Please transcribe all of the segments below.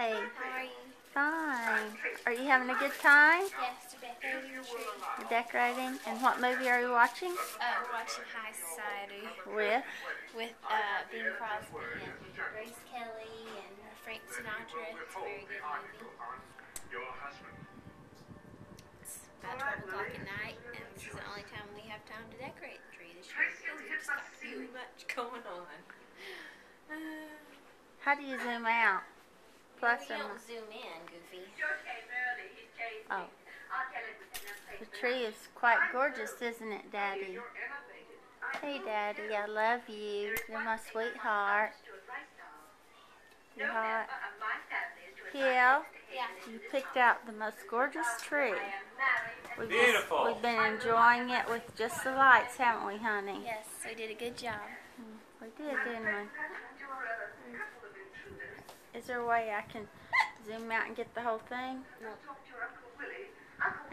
Hi. How are you? Fine. Are you having a good time? Yes, decorating the tree. You're decorating? And what movie are you watching? We're watching High Society With? with Bing Crosby and Grace Kelly and Frank Sinatra. It's a very good movie. It's about 12 o'clock at night, and this is the only time we have time to decorate the tree this year because we've just got too much going on. How do you zoom out? Plus You or don't minus? zoom in, Goofy. Oh. The tree is quite gorgeous, isn't it, Daddy? Hey, Daddy, I love you. You're my sweetheart. You're hot. Yeah. You picked out the most gorgeous tree. Beautiful. We've been enjoying it with just the lights, haven't we, honey? Yes, we did a good job. We did, didn't we? Is there a way I can zoom out and get the whole thing? No.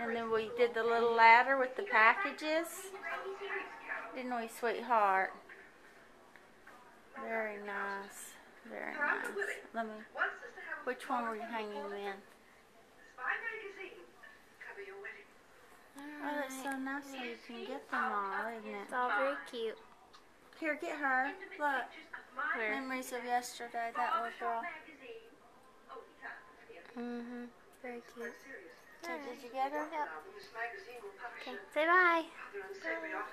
And then we did the little ladder with the packages. Didn't we, sweetheart? Very nice. Very nice. Let me. Which one were you hanging in? Oh, that's so nice so you can get them all, isn't it? It's all very cute. Here, get her. Look. Where? Memories of yesterday, that little girl. Very cute. So did you get her? Yep. Okay. Say bye. Bye.